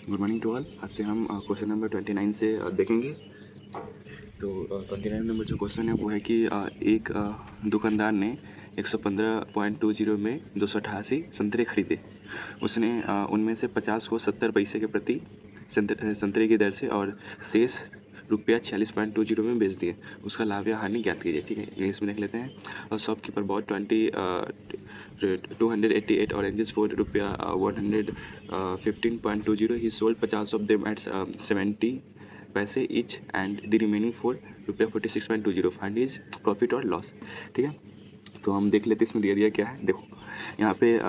Good morning to all. आज से हम क्वेश्चन नंबर 29 से देखेंगे। तो 29 नंबर जो क्वेश्चन है वो है कि एक दुकानदार ने 115.20 में 288 संतरे खरीदे। उसने उनमें से 50 को 70 पैसे के प्रति संतरे की दर से और शेष रुपया 46.20 में बेच दिए। उसका लाभ या हानि ज्ञात कीजिए। ठीक है, इंग्लिश में देख लेते हैं। और शॉपकीपर बॉट 288 ऑरेंजेस फॉर रुपया 115.20. ही सोल्ड 50 ऑफ देम एट 70 पैसे each and the remaining for रुपया 46.20. फाइंड इज प्रॉफिट और लॉस। ठीक है, तो हम देख लेते हैं इसमें दिया दिया क्या है। देखो यहाँ पे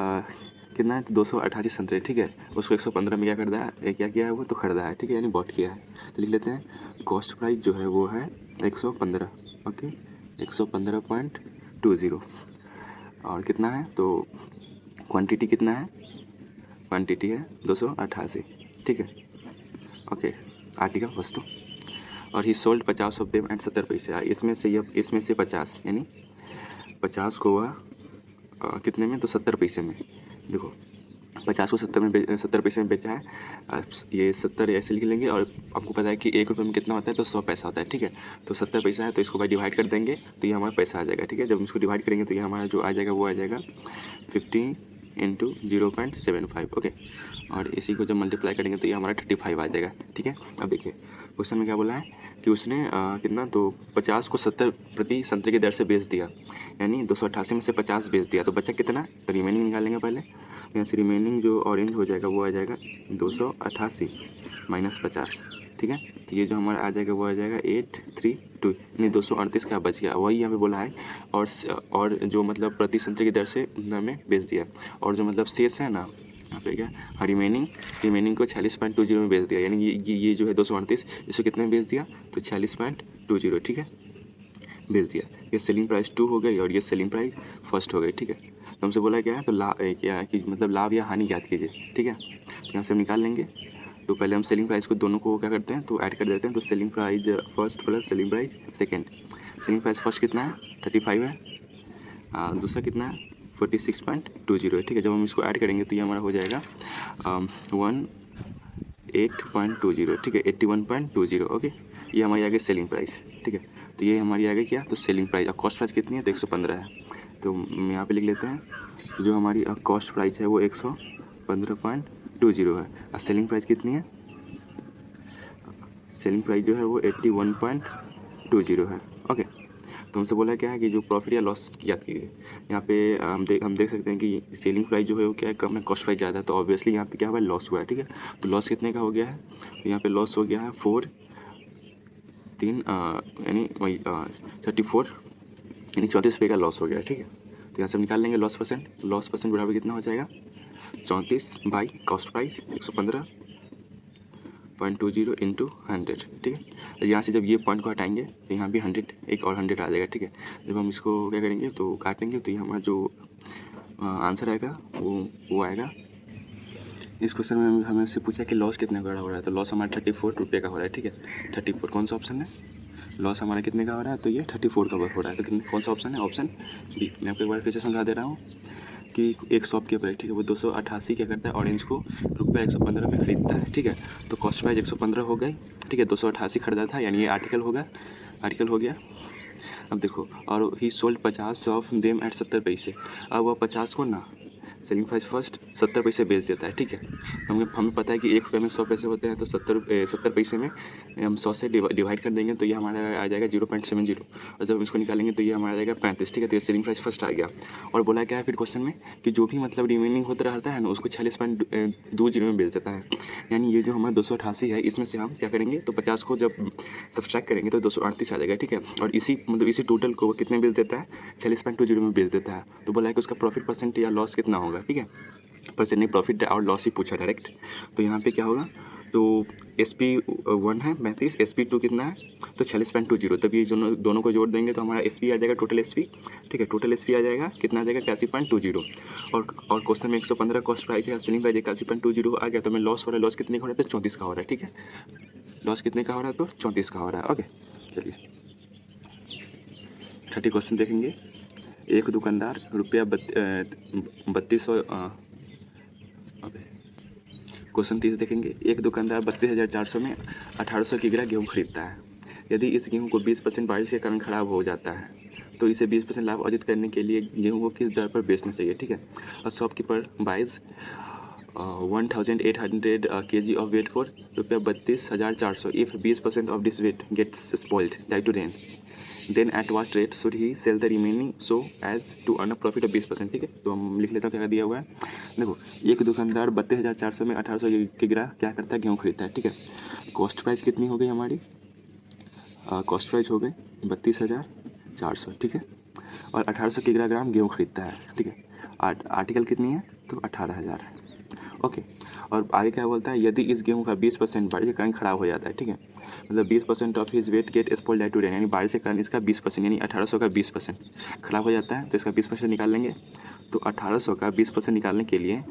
कितना है, तो 288 संतरे। ठीक है, उसको 115 में क्या कर दिया है, क्या किया है वो तो खरीदा है। ठीक है, यानी बॉट किया है। तो लिख लेते हैं कॉस्ट प्राइस जो है वो है 115। ओके, 115.20 और कितना है तो क्वांटिटी कितना है, क्वांटिटी है 288। ठीक है, ओके, आर्टिकल वस्तु। और ही सोल्ड 50 ऑफ देम एंड 70 पैसे। इसमें से 50 यानी 50 को वह कितने में, तो 70 पैसे में। देखो 50 को 70 पैसे में बेचा है। ये 70 ऐसे लिख लेंगे और आपको पता है कि 1 रुपये में कितना होता है, तो 100 पैसा होता है। ठीक है, तो 70 पैसा है तो इसको भाई डिवाइड कर देंगे तो ये हमारा पैसा आ जाएगा। ठीक है, जब इसको डिवाइड करेंगे तो ये हमारा जो आ जाएगा वो आ जाएगा 50 इंटू 0.75। ओके, और इसी को जब मल्टीप्लाई करेंगे तो ये हमारा 35 आ जाएगा। ठीक है, अब देखिए क्वेश्चन में क्या बोला है कि उसने कितना, तो 50 को 70 प्रति संतरे की दर से बेच दिया, यानी 288 में से 50 बेच दिया, तो बचा कितना, तो रिमेनिंग निकालेंगे पहले। यहाँ से रिमेनिंग जो ऑरेंज हो जाएगा वो आ जाएगा 288 माइनस 50। ठीक है, तो ये जो हमारा आ जाएगा वो आ जाएगा 832, यानी 238 का बच गया। वही यहाँ पे बोला है। और जो मतलब प्रति संतरे की दर से हमें बेच दिया, और जो मतलब शेष है ना यहाँ पे क्या, रिमेनिंग को 46.20 में बेच दिया, यानी ये जो है 238 इसको कितने में बेच दिया, तो 46.20। ठीक है, बेच दिया। ये सेलिंग प्राइस 2 हो गई और ये सेलिंग प्राइस फर्स्ट हो गई। ठीक है, तो हमसे बोला क्या है, तो क्या है कि मतलब लाभ या हानि ज्ञात कीजिए। ठीक है, तो यहाँ से हम निकाल लेंगे। तो पहले हम सेलिंग प्राइस को दोनों को क्या करते हैं, तो ऐड कर देते हैं। तो selling price first plus selling price second. Selling price first कितना है, 35 है। दूसरा कितना है, 46.20 है। ठीक है, जब हम इसको ऐड करेंगे तो ये हमारा हो जाएगा 18.20। ठीक है, 81.20। ओके, ये हमारी आ गई सेलिंग प्राइस। ठीक है, तो ये हमारी आ गई क्या, तो सेलिंग प्राइस। और कॉस्ट प्राइस कितनी है, तो 115 है। तो हम यहाँ पे लिख लेते हैं, तो जो हमारी कॉस्ट प्राइस है वो 115.20 है। और सेलिंग प्राइस कितनी है, सेलिंग प्राइस जो है वो 81.20 है। ओके, तो हमसे बोला क्या है कि जो प्रॉफिट या लॉस याद कीजिए। यहाँ पे हम देख सकते हैं कि सेलिंग प्राइस जो है वो क्या है, कम है, कॉस्ट प्राइस ज़्यादा है, तो ऑब्वियसली यहाँ पे क्या हुआ है, लॉस हुआ है। ठीक है, तो लॉस कितने का हो गया है, तो यहाँ पे लॉस हो गया है 3 यानी वही 34 यानी 34 रुपये का लॉस हो गया। ठीक है, तो यहाँ से हम निकाल लेंगे लॉस परसेंट। लॉस परसेंट बराबर कितना हो जाएगा, 34 बाई कॉस्ट प्राइस 115.20 इंटू 100। ठीक है, तो यहाँ से जब ये पॉइंट को हटाएंगे तो यहाँ भी 100, एक और 100 आ जाएगा। ठीक है, जब हम इसको क्या करेंगे तो काटेंगे तो ये हमारा जो आंसर आएगा वो आएगा। इस क्वेश्चन में हमें से पूछा कि लॉस कितने का हो रहा है, तो लॉस हमारा 34 रुपये का हो रहा है। ठीक है, 34 कौन सा ऑप्शन है, लॉस हमारा कितने का हो रहा है, तो ये 34 का हो रहा है। तो कौन सा ऑप्शन है, ऑप्शन बी। मैं आपको एक बार फिर से समझा दे रहा हूँ कि एक शॉपकीपर है। ठीक है, वो 288 क्या करता है, ऑरेंज को रुपये 115 में खरीदता है। ठीक है, तो कॉस्ट प्राइस 115 हो गई। ठीक है, 288 खरीदा था, यानी ये आर्टिकल हो गया। अब देखो, और ही सोल्ड 50 ऑफ देम एट 70 पैसे। अब वह 50 को ना सेलिंग प्राइस फर्स्ट 70 पैसे बेच देता है। ठीक है, हमें पता है कि 1 रुपये में 100 पैसे होते हैं, तो 70 पैसे में हम 100 से डिवाइड कर देंगे तो ये हमारा आ जाएगा 0.70। और जब हम इसको निकालेंगे तो ये हमारा आ जाएगा 35। ठीक है, तो ये सेलिंग प्राइस फर्स्ट आ गया। और बोला क्या है फिर क्वेश्चन में कि जो भी मतलब रिमेनिंग होता रहता है ना उसको 46.20 में बेच देता है। यानी ये जो हमारा 288 है इसमें से हम क्या करेंगे, तो 50 को जब सब्सट्रैक्ट करेंगे तो 238 आ जाएगा। ठीक है, और इसी टोटल को कितने बेच देता है, 46.20 में बेच देता है। तो बोला है कि उसका प्रॉफिट परसेंट या लॉस कितना होगा। ठीक है, परसेंट नहीं, प्रॉफिट और लॉस ही पूछा डायरेक्ट। तो यहाँ पे क्या होगा, तो SP1 है 35, SP2 कितना है, तो 46.20। तब ये दोनों को जोड़ देंगे तो हमारा SP आ जाएगा, टोटल SP। ठीक है, टोटल SP आ जाएगा कितना आ जाएगा, 81.20। और क्वेश्चन में 115 कॉस्ट प्राइस है, सेलिंग प्राइस 81.20 आ गया। तो हमें लॉस हो रहा है, लॉस कितने का हो रहा है, तो 34 का हो रहा है। ठीक है, लॉस कितने का हो रहा है, तो 34 का हो रहा है। ओके, चलिए 30 क्वेश्चन देखेंगे। एक दुकानदार रुपया 3200 क्वेश्चन 30 देखेंगे। एक दुकानदार 32,400 में 1800 किग्रा गेहूँ खरीदता है। यदि इस गेहूँ को 20% बारिश के कारण खराब हो जाता है तो इसे 20% लाभ अर्जित करने के लिए गेहूँ को किस दर पर बेचना चाहिए, ठीक है। और shopkeeper buys 1800 kg of weight for ₹32,400 if 20% of this weight gets spoiled due to rain, then at what rate should he sell the remaining so as to earn a profit of 20%, ठीक है। तो हम लिख लेता हूँ क्या दिया हुआ है। देखो, एक दुकानदार 32,400 में 1800 किग्रा क्या करता है, गेहूँ खरीदता है, ठीक है। कॉस्ट प्राइस कितनी हो गई हमारी, कॉस्ट प्राइस हो गई 32,400, ठीक है। और 1800 किग्रा ग्राम गेहूँ खरीदता है, ठीक है। आर्टिकल कितनी है, तो 18,000 है, ओके। और आगे क्या बोलता है, यदि इस गेहूँ का 20% बारिश के कारण खराब हो जाता है, ठीक है। मतलब 20% of his weight get spoiled due to rain, यानी बारिश के कारण इसका 20% यानी 1800 का 20% खराब हो जाता है, तो इसका 20% निकाल लेंगे। तो 1800 का 20% निकालने के लिए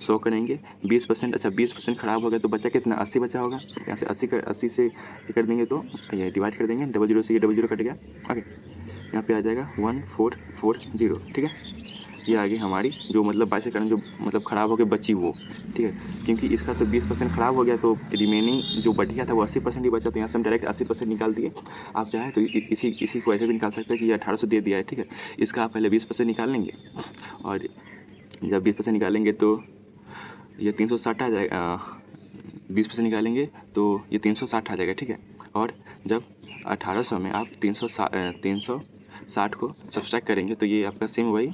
100 करेंगे, 20%, अच्छा 20% खराब हो गया तो बचा कितना, 80 बचा होगा। यहाँ से 80 से कर देंगे तो ये डिवाइड कर देंगे, 00 से ये 00 कट गया, ओके। यहाँ पे आ जाएगा 1440, ठीक है। ये आ गई हमारी जो मतलब बारिश के कारण जो मतलब ख़राब हो गई बची वो, ठीक है। क्योंकि इसका तो 20% ख़राब हो गया तो रिमेनिंग जो बढ़िया था वो 80% ही बचा, तो यहाँ से हम डायरेक्ट 80% निकाल दिए। आप चाहें तो इसी को ऐसे भी निकाल सकते हैं कि ये 1800 दे दिया है, ठीक है। इसका आप पहले 20% निकाल लेंगे और जब 20% निकालेंगे तो ये 360 आ जाएगा, 20% निकालेंगे तो ये 360 आ जाएगा, ठीक है। और जब 1800 में आप 360 को सब्सट्रैक्ट करेंगे तो ये आपका सेम वही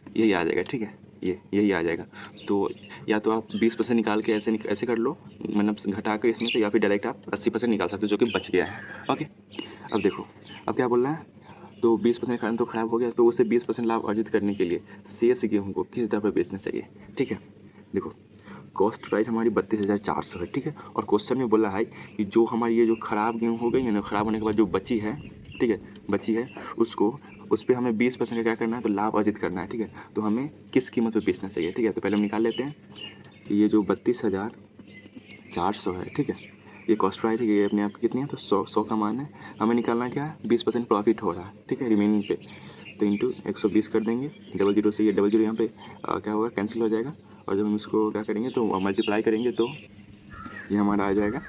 यही आ जाएगा, ठीक है। यही आ जाएगा। तो या तो आप 20% निकाल के ऐसे कर लो, मतलब घटा कर इसमें से, या फिर डायरेक्ट आप 80% निकाल सकते हो जो कि बच गया है, ओके। अब देखो, अब क्या बोल रहा है, तो 20% कारण तो ख़राब हो गया, तो उसे 20% लाभ अर्जित करने के लिए शेष गेहूँ को किस दर पर बेचना चाहिए, ठीक है। देखो, कॉस्ट प्राइस हमारी 32,400 है, ठीक है। और क्वेश्चन में बोला है कि जो हमारी ये जो ख़राब गेहूँ हो गई है ना, ख़राब होने के बाद जो बची है, ठीक है, बची है उसको, उस पर हमें 20% का क्या करना है, तो लाभ अर्जित करना है, ठीक है। तो हमें किस कीमत पे बेचना चाहिए, ठीक है। तो पहले हम निकाल लेते हैं कि ये जो 32,400 है, ठीक है, ये कॉस्ट प्राइस है, ये अपने आप कितनी है, तो 100 का मान है। हमें निकालना क्या है, 20% प्रॉफिट हो रहा है, ठीक है, रिमेनिंग पे। तो इंटू 120 कर देंगे, 00 से ये 00 यहाँ पे क्या होगा, कैंसिल हो जाएगा। और जब हम इसको क्या करेंगे तो मल्टीप्लाई करेंगे तो ये हमारा आ जाएगा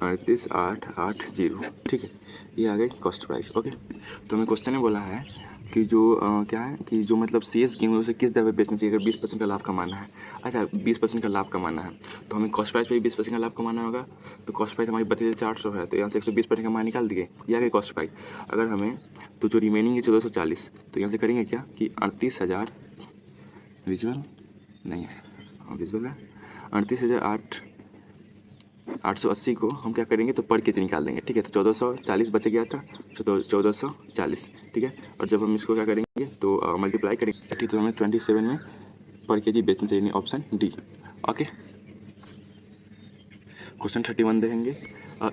38,880, ठीक है। ये आ गई कॉस्ट प्राइस, ओके। तो हमें क्वेश्चन में बोला है कि जो क्या है कि जो मतलब शेष गेहूँ उसे किस दर पे बेचना चाहिए अगर 20% का लाभ कमाना है। अच्छा, 20% का लाभ कमाना है तो हमें कॉस्ट प्राइस पे 20% का लाभ कमाना होगा। तो कॉस्ट प्राइस हमारी 32,400 है, तो यहाँ से 120% का मान निकाल दिए, ये आ गई कॉस्ट प्राइस। अगर हमें तो जो रिमेनिंग है 1440, तो यहाँ से करेंगे क्या कि 38,000 विजुअल नहीं है, विजुअल है 38,880 को हम क्या करेंगे तो पर केजी निकाल देंगे, ठीक है। तो 1440 बच गया था, तो 1440, ठीक है। और जब हम इसको क्या करेंगे तो मल्टीप्लाई करेंगे, ठीक, तो हमें 27 में पर केजी बेचना चाहिए, ऑप्शन डी, ओके। क्वेश्चन 31 देखेंगे।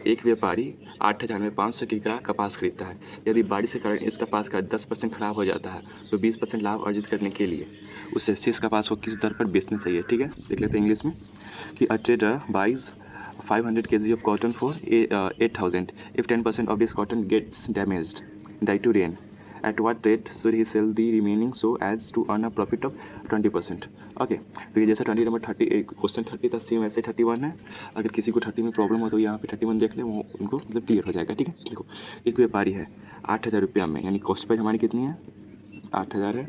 एक व्यापारी 8,000 में 500 किग्रा कपास खरीदता है। यदि बारिश के कारण इस कपास का 10% खराब हो जाता है तो 20% लाभ अर्जित करने के लिए उसे शेष कपास को किस दर पर बेचना चाहिए, ठीक है। देख लेते हैं इंग्लिश में कि a trader buys 500 kg of cotton for 8,000 if 10% of this cotton gets damaged due to rain. At what rate should he sell the remaining so as to earn a profit of 20%? Okay, तो ये जैसा 20 number 30 question 30 था same वैसे 31 है। अगर किसी को 30 में प्रॉब्लम हो तो यहाँ पे 31 देख लें, वो उनको मतलब क्लियर हो जाएगा, ठीक है। देखो, एक व्यापारी है 8,000 रुपया में, यानी कॉस्ट प्राइस हमारी कितनी है, 8,000 है,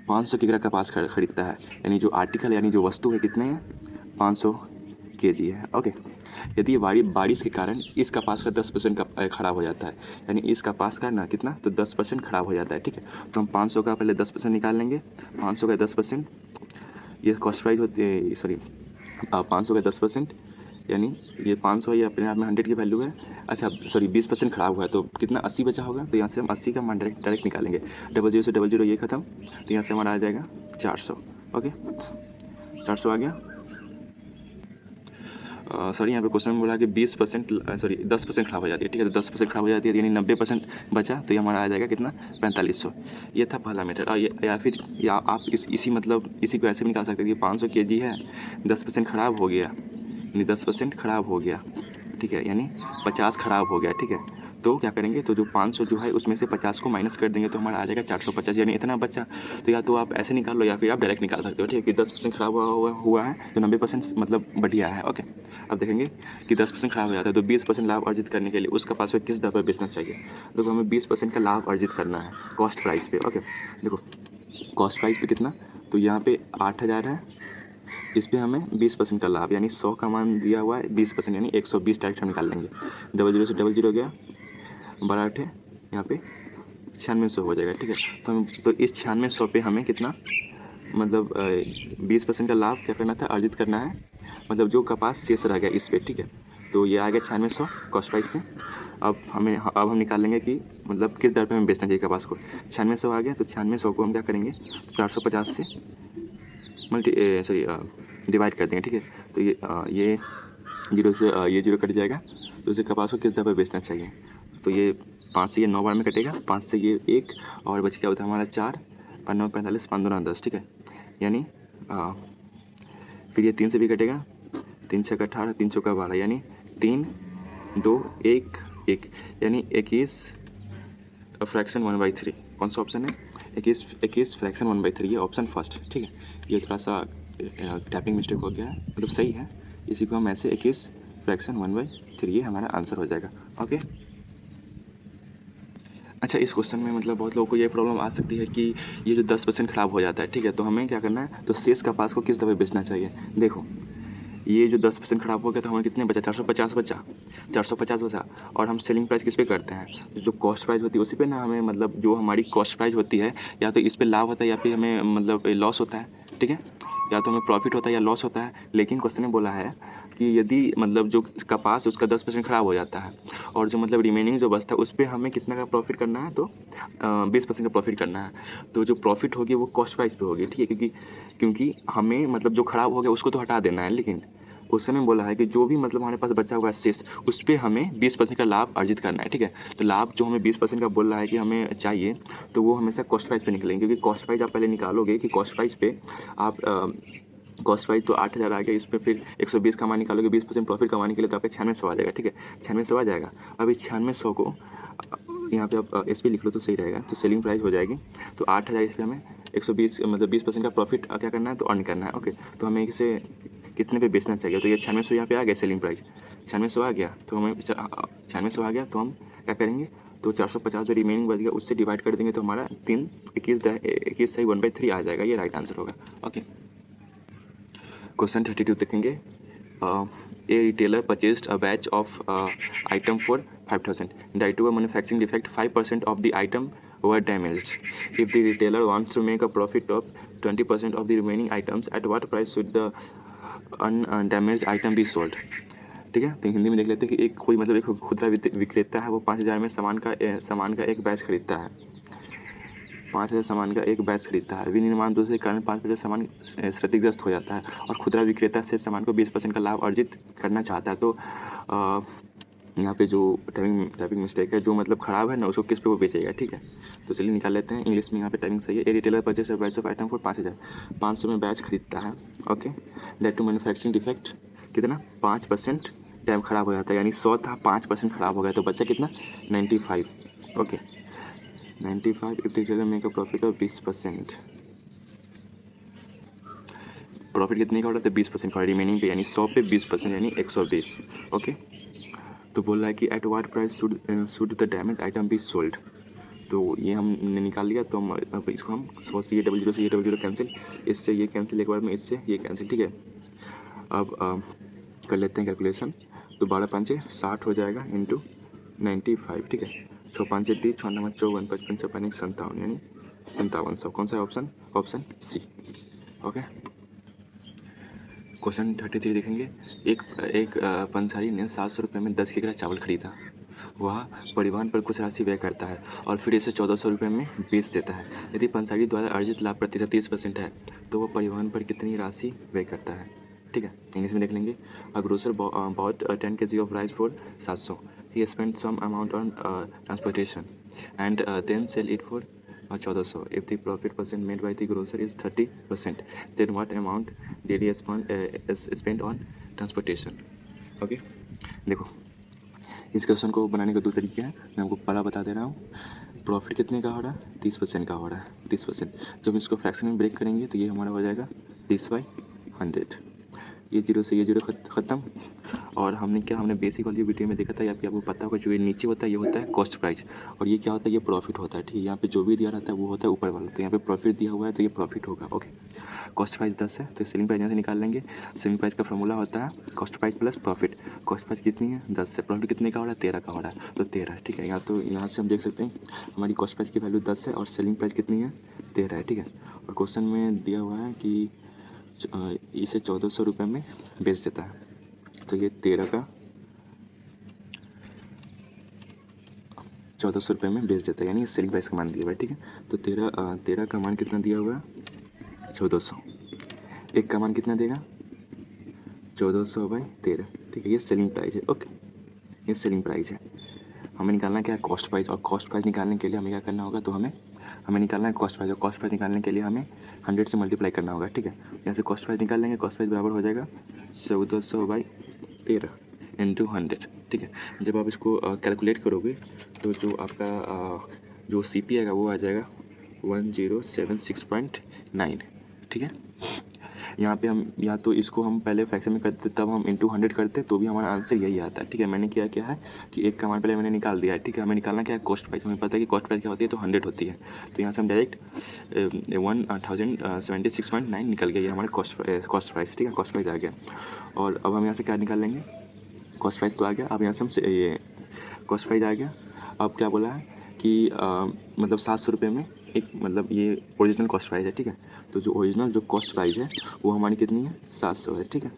500 किग्रा कपास खरीदता है, यानी जो आर्टिकल यानी जो वस्तु है कितने हैं, 500 kg है, ओके। यदि बारिश के कारण इस कपास का 10% का ख़राब हो जाता है, यानी इस कपास का ना कितना, तो 10% ख़राब हो जाता है, ठीक है। तो हम 500 का पहले 10% निकाल लेंगे, 500 का 10%, ये कॉस्ट प्राइस होती है, सॉरी 500 का 10%, यानी ये 500 ये अपने आप में 100 की वैल्यू है। अच्छा सॉरी 20% ख़राब हुआ है तो कितना 80 बचा होगा, तो यहाँ से हम 80 का मान डायरेक्ट निकालेंगे, 00 से 00 ये ख़त्म, तो यहाँ से हमारा आ जाएगा 400, ओके 400 आ गया। सॉरी यहाँ पे क्वेश्चन में बोला कि 20% सॉरी 10% खराब हो जाती है, ठीक है। तो 10% खराब हो जाती है यानी 90% बचा, तो ये हमारा आ जाएगा कितना, 4500। ये था पहला मेथड। या फिर आप इसी मतलब इसी को ऐसे भी निकाल सकते हैं कि 500 kg है, 10% ख़राब हो गया यानी 10% ख़राब हो गया, ठीक है, यानी 50 ख़राब हो गया, ठीक है। तो क्या करेंगे, तो जो 500 जो है उसमें से 50 को माइनस कर देंगे तो हमारा आ जाएगा 450, यानी इतना बचा। तो या तो आप ऐसे निकाल लो या फिर आप डायरेक्ट निकाल सकते हो, ठीक है, कि 10% खराब हुआ है तो 90% मतलब बढ़िया है। ओके, अब देखेंगे कि 10% खराब हो जाता है तो 20% लाभ अर्जित करने के लिए उसका पास में किस दर पर बेचना चाहिए। देखो हमें 20% का लाभ अर्जित करना है कॉस्ट प्राइस पे। ओके, देखो कॉस्ट प्राइस पे कितना, तो यहाँ पे 8000 है, इस पर हमें 20% का लाभ यानी 100 का मान दिया हुआ है, 20% यानी 120 डायरेक्ट हम निकाल लेंगे। 00 से 00 गया, 12 है, यहाँ पे 9600 हो जाएगा, ठीक है। तो इस 9600 पे हमें कितना मतलब 20% का लाभ क्या करना था, अर्जित करना है, मतलब जो कपास शेष रह गया इस पे, ठीक है। तो ये आ गया 9600 कॉस्ट प्राइस से। अब हम निकाल लेंगे कि मतलब किस दर पे हमें बेचना चाहिए कपास को। 9600 आ गया, तो 9600 को हम क्या करेंगे, तो 450 से डिवाइड कर देंगे, ठीक है। तो ये जीरो से ये जीरो कट जाएगा, तो इसे कपास को किस दर पर बेचना चाहिए। तो ये 5 से ये 9 बार में कटेगा, 5 से ये 1 और बच गया होता है हमारा 4, 5 9 45, 5 2 10, ठीक है। यानी फिर ये 3 से भी कटेगा, 3 6 18, 3 4 12, यानी 3 2 1 1, यानी 21 फ्रैक्शन 1/3। कौन सा ऑप्शन है, 21 फ्रैक्शन 1/3, ये ऑप्शन फर्स्ट, ठीक है। ये थोड़ा सा टाइपिंग मिस्टेक हो गया है, मतलब सही है, इसी को हम ऐसे 21 फ्रैक्शन 1/3, ये हमारा आंसर हो जाएगा। ओके, अच्छा इस क्वेश्चन में मतलब बहुत लोगों को ये प्रॉब्लम आ सकती है कि ये जो 10% खराब हो जाता है, ठीक है, तो हमें क्या करना है, तो शेष कपास को किस दर पे बेचना चाहिए। देखो ये जो 10% खराब हो गया तो हमें कितने बचा, 450 बचा, 450 बचा, और हम सेलिंग प्राइस किस पे करते हैं, जो कॉस्ट प्राइस होती है उसी पे ना, हमें मतलब जो हमारी कॉस्ट प्राइस होती है या तो इस पे लाभ होता है या फिर हमें मतलब लॉस होता है, ठीक है, या तो हमें प्रॉफिट होता है या लॉस होता है। लेकिन क्वेश्चन ने बोला है कि यदि मतलब जो कपास है उसका 10% खराब हो जाता है और जो मतलब रिमेनिंग जो बचता है उस पर हमें कितना का प्रॉफिट करना है, तो 20% का प्रॉफिट करना है। तो जो प्रॉफिट होगी वो कॉस्ट प्राइस पे होगी, ठीक है, क्योंकि हमें मतलब जो खराब हो गया उसको तो हटा देना है, लेकिन क्वेश्चन में बोला है कि जो भी मतलब हमारे पास बचा हुआ है शेष, उस पर हमें 20% का लाभ अर्जित करना है, ठीक है। तो लाभ जो हमें 20% का बोल रहा है कि हमें चाहिए, तो वो हमेशा कॉस्ट प्राइस पे निकलेंगे, क्योंकि कॉस्ट प्राइस आप पहले निकालोगे कि कॉस्ट प्राइस पे आप कॉस्ट प्राइस तो 8000 आ गया, इस पर फिर 120 कमा निकालोगे, 20% प्रॉफिट कमाने के लिए तो आपका 9600 आ जाएगा, ठीक है, 9600 आ जाएगा। अब इस 9600 को यहाँ पे आप इस पर लिख लो तो सही रहेगा, तो सेलिंग प्राइस हो जाएगी, तो 8000 इस पर हमें 120 मतलब 20% का प्रॉफिट क्या करना है, तो अर्न करना है। ओके, तो हमें इसे कितने पे बेचना चाहिए, तो ये 9600 यहाँ पे आ गया सेलिंग प्राइस, 9600 आ गया, तो हमें 9600 आ गया, तो हम क्या करेंगे, तो 450 जो रिमेनिंग बच गया उससे डिवाइड कर देंगे, तो हमारा 21 सही 1/3 आ जाएगा, ये राइट आंसर होगा। ओके, क्वेश्चन 32 देखेंगे। A retailer purchased a batch of item for 5000, due to a manufacturing defect 5% of the item were damaged. If the retailer wants to make a profit of 20% of the remaining items, at what price should the undamaged item be sold? ठीक है, तो हिंदी में देख लेते हैं कि एक कोई मतलब एक खुदरा विक्रेता है, वो 5000 में सामान का एक बैच खरीदता है, 5000 सामान का एक बैच खरीदता है। विनिर्माण दोष के कारण 5% सामान क्षतिग्रस्त हो जाता है और खुदरा विक्रेता से सामान को 20% का लाभ अर्जित करना चाहता है। तो यहाँ पे जो टाइपिंग मिस्टेक है, जो मतलब ख़राब है ना उसको किस पे वो बेचेगा, ठीक है। तो चलिए निकाल लेते हैं, इंग्लिश में यहाँ पे टाइपिंग सही है। A retailer purchase a batch of item for 5000, 500 में बैच खरीदता है। Okay, due to manufacturing defect कितना, 5% टाइम ख़राब हो जाता है, यानी 100 था, 5% ख़राब हो गया तो बचा कितना, 95। Okay, 95 if the retailer make a profit of 20%, profit कितने का हो रहा था, 20% का, रिमेनिंग पे यानी 100 पे 20% यानी 120। ओके, तो बोल रहा है कि at what price should the damage item be sold. तो ये हमने निकाल लिया, तो हम इसको हम 100 से ये 00 कैंसिल, इससे ये कैंसिल, एक बार में इससे ये कैंसिल, ठीक है। अब कर लेते हैं कैलकुलेशन, तो 12 5 60 हो जाएगा इंटू 95, ठीक है। 6 5 30, 6 9 54, 55 56 57, यानी 5700। कौन सा option, option C. Okay, question 33 देखेंगे। एक पंसारी ने 700 रुपये में 10 किलो चावल खरीदा। वह परिवहन पर कुछ राशि व्यय करता है और फिर इसे 1400 रुपये में बेच देता है। यदि पंसारी द्वारा अर्जित लाभ प्रतिशत 30% है तो वह परिवहन पर कितनी राशि व्यय करता है, ठीक है। इंग्लिश में देख लेंगे। अ ग्रोसर बॉट 10 kg ऑफ rice for 700, he spend some amount on transportation and then sell it for 1400. If the profit percent made by the grocer is 30%, then what amount did he spend on transportation? Okay, देखो इस question को बनाने के दो तरीके हैं, मैं आपको पहला बता दे रहा हूँ। प्रॉफिट कितने का हो रहा है? 30% का हो रहा है, 30%। जब इसको फ्रैक्शन में ब्रेक करेंगे तो ये हमारा हो जाएगा 30/100। ये जीरो से ये जीरो ख़त्म। और हमने बेसिक वाली वीडियो में देखा था, यहाँ पे आपको पता होगा जो ये नीचे होता है ये होता है कॉस्ट प्राइस, और ये क्या होता है? ये प्रॉफिट होता है। ठीक है, यहाँ पे जो भी दिया रहता है वो होता है ऊपर वाला, तो यहाँ पे प्रॉफिट दिया हुआ है तो ये प्रॉफिट होगा। ओके, कॉस्ट प्राइस 10 है तो सेलिंग प्राइस यहाँ से निकाल लेंगे। सेलिंग प्राइस का फॉर्मूला होता है cost price plus profit. Cost price कितनी है? 10 है। प्रॉफिट कितने का हो रहा है? 13 का हो रहा है, तो 13। ठीक है, यहाँ से हम देख सकते हैं हमारी कॉस्ट प्राइस की वैल्यू 10 है और सेलिंग प्राइस कितनी है? 13 है। ठीक है, और क्वेश्चन में दिया हुआ है कि इसे 1400 रुपये में बेच देता है, तो ये 13 का 1400 रुपये में बेच देता है, यानी सेलिंग प्राइस का मान दिया हुआ है। ठीक है, तो 13 का मान कितना दिया हुआ है? 1400। एक का मान कितना देगा? 1400/13। ठीक है, ये सेलिंग प्राइस है। ओके, ये सेलिंग प्राइस है। हमें निकालना क्या है? Cost price. और कॉस्ट प्राइस निकालने के लिए हमें क्या करना होगा? तो हमें निकालना है कॉस्ट प्राइस, और कॉस्ट प्राइस निकालने के लिए हमें 100 से मल्टीप्लाई करना होगा। ठीक है, यहाँ से कॉस्ट प्राइस निकाल लेंगे। कॉस्ट प्राइस बराबर हो जाएगा 1400/13 इंटू 100। ठीक है, जब आप इसको कैलकुलेट करोगे तो जो आपका जो CP आएगा वो आ जाएगा 1076.9। ठीक है, यहाँ पे हम या तो इसको हम पहले फ्रैक्शन में करते तब हम इंटू 100 करते तो भी हमारा आंसर यही आता है। ठीक है, मैंने क्या है कि एक का मान पहले मैंने निकाल दिया है। ठीक है, हमें निकालना क्या है? Cost price. हमें पता है कि कॉस्ट प्राइस क्या होती है, तो 100 होती है, तो यहाँ से हम डायरेक्ट 1076.9 निकल गया, ये हमारा कॉस्ट प्राइस। ठीक है, कॉस्ट प्राइस आ गया। और अब हम यहाँ से क्या निकाल लेंगे? कॉस्ट प्राइस तो आ गया। अब यहाँ से हम ये कॉस्ट प्राइस आ गया। अब क्या बोला है कि मतलब 700 रुपये में एक, मतलब ये ओरिजिनल कॉस्ट प्राइस है। ठीक है, तो जो ओरिजिनल जो कॉस्ट प्राइस है वो हमारी कितनी है? 700 है। ठीक है,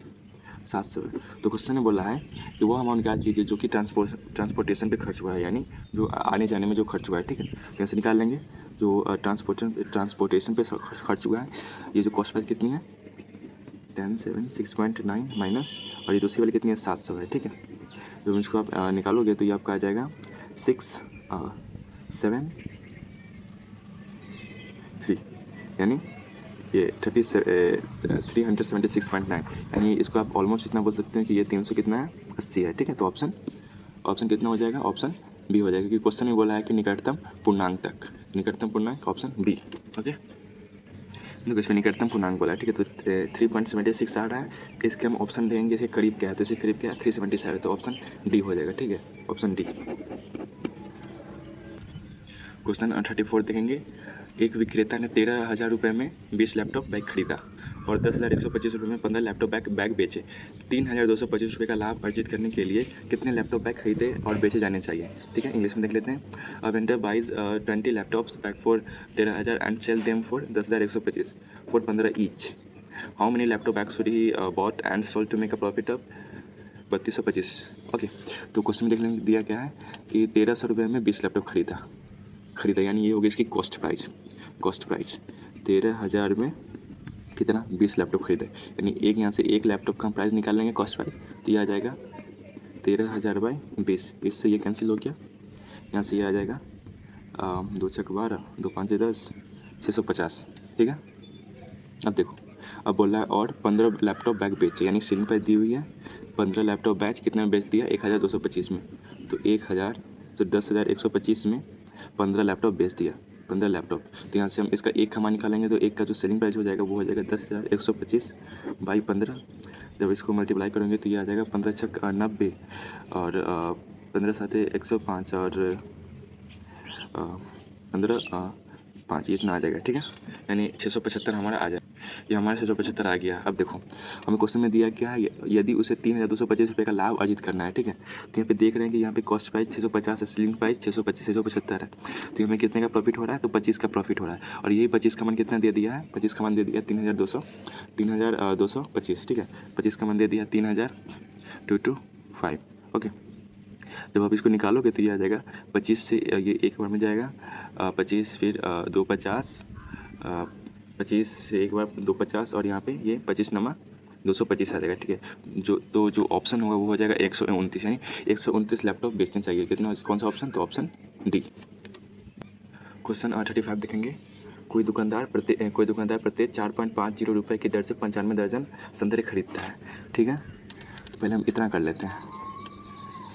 700 है। तो क्वेश्चन ने बोला है कि वो अमाउंट याद कीजिए जो कि ट्रांसपोर्टेशन पे खर्च हुआ है, यानी जो आने जाने में जो खर्च हुआ है। ठीक है, तो ऐसे निकाल लेंगे जो ट्रांसपोर्टेशन पे खर्च हुआ है। ये जो कॉस्ट प्राइस कितनी है? 1076.9 माइनस, और ये दूसरी वाली कितनी है? 700 है। ठीक है, जब इसको आप निकालोगे तो ये आपका आ जाएगा 673, यानी ये 376.9, यानी इसको आप ऑलमोस्ट इतना बोल सकते हैं कि ये 300 कितना है? 80 है। ठीक है, तो ऑप्शन कितना हो जाएगा? ऑप्शन बी हो जाएगा, क्योंकि क्वेश्चन में बोला है कि निकटतम पूर्णांक तक। निकटतम पूर्णांक ऑप्शन बी। ओके, देखो इसमें निकटतम पूर्णांक बोला है। ठीक है, तो 3.76 आ रहा है, इसके हम ऑप्शन देंगे इसके करीब क्या है, तो इसके करीब क्या है? 377, तो ऑप्शन डी हो जाएगा। ठीक है, ऑप्शन डी। क्वेश्चन 34 देखेंगे। एक विक्रेता ने 13,000 रुपये में 20 लैपटॉप बैग खरीदा और 10,125 रुपये में 15 लैपटॉप बैग बेचे। 3,225 रुपये का लाभ अर्जित करने के लिए कितने लैपटॉप बैग खरीदे और बेचे जाने चाहिए? ठीक है, इंग्लिश में देख लेते हैं। A vendor buys 20 laptops bag for 13,000 and sell them for 10,125 for 15 each. How many laptop bag should he bought and sold to make a profit of 3225? Okay, तो क्वेश्चन में देखने दिया क्या है कि 1300 रुपये में 20 लैपटॉप खरीदा, यानी ये होगी इसकी कॉस्ट प्राइस। 13,000 में कितना? 20 लैपटॉप खरीदे, यानी एक यहाँ से एक लैपटॉप का प्राइस निकाल लेंगे कॉस्ट प्राइस, तो ये आ जाएगा 13,000/20। इससे ये कैंसिल हो गया, यहाँ से ये आ जाएगा 2 छक 12, 2 5 10, 650। ठीक है, अब देखो, अब बोल रहा है और 15 लैपटॉप बैग बेचे, यानी सेलिंग प्राइस दी हुई है 15 लैपटॉप बैच कितने में बेच दिया? 1,225 में, तो 10,125 में 15 लैपटॉप बेच दिया, 15 लैपटॉप। तो यहाँ से हम इसका एक का मान निकालेंगे, तो एक का जो सेलिंग प्राइस हो जाएगा वो हो जाएगा 10,125/15। जब इसको मल्टीप्लाई करेंगे तो ये आ जाएगा 15 छक 90 और 15 साथे 105 और 15 5, ये इतना आ जाएगा। ठीक है, यानी 675 हमारा आ जाएगा। ये हमारा 675 आ गया। अब देखो हमें क्वेश्चन में दिया क्या है, यदि उसे 3,225 रुपये का लाभ अर्जित करना है। ठीक है, तो यहाँ पे देख रहे हैं कि यहाँ पे कॉस्ट प्राइस 650 है, सेलिंग प्राइस 675 है, तो हमें कितने का प्रॉफिट हो रहा है? तो 25 का प्रॉफिट हो रहा है, और यही 25 का मान कितना दे दिया है? 25 का मान दे दिया 3,225। ठीक है, 25 का मान दे दिया 3,225। ओके, जब आप इसको निकालोगे तो ये आ जाएगा 25 से ये एक बार में जाएगा 25, फिर 2 50, 25 से एक बार 2 50, और यहाँ पे ये 25 नमा 225 आ जाएगा। ठीक है, जो ऑप्शन होगा वो हो जाएगा 129, यानी 129 लैपटॉप बेचने चाहिए। कितना? कौन सा ऑप्शन? तो ऑप्शन डी। क्वेश्चन 35 देखेंगे। कोई दुकानदार प्रत्येक 4.50 रुपये की दर से 95 दर्जन संतरे खरीदता है। ठीक है, तो पहले हम इतना कर लेते हैं।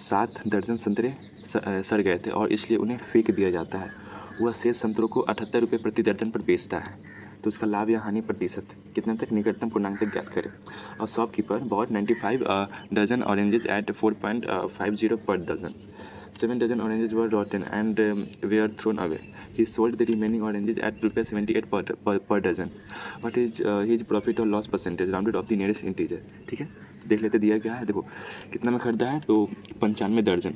7 दर्जन संतरे सड़ गए थे और इसलिए उन्हें फेंक दिया जाता है। वह शेष संतरों को 78 रुपये प्रति दर्जन पर बेचता है। तो उसका लाभ या हानि प्रतिशत कितने तक निकटतम पूर्णांक तक ज्ञात करें। और shopkeeper bought 95 dozen oranges at 4.50 per dozen. 7 dozen oranges were rotten and were thrown away. He sold the remaining oranges at ₹78 per dozen. What is his profit or loss percentage rounded off the nearest integer? ठीक है, देख लेते दिया क्या है। देखो कितना में खरीदा है, तो 95 दर्जन,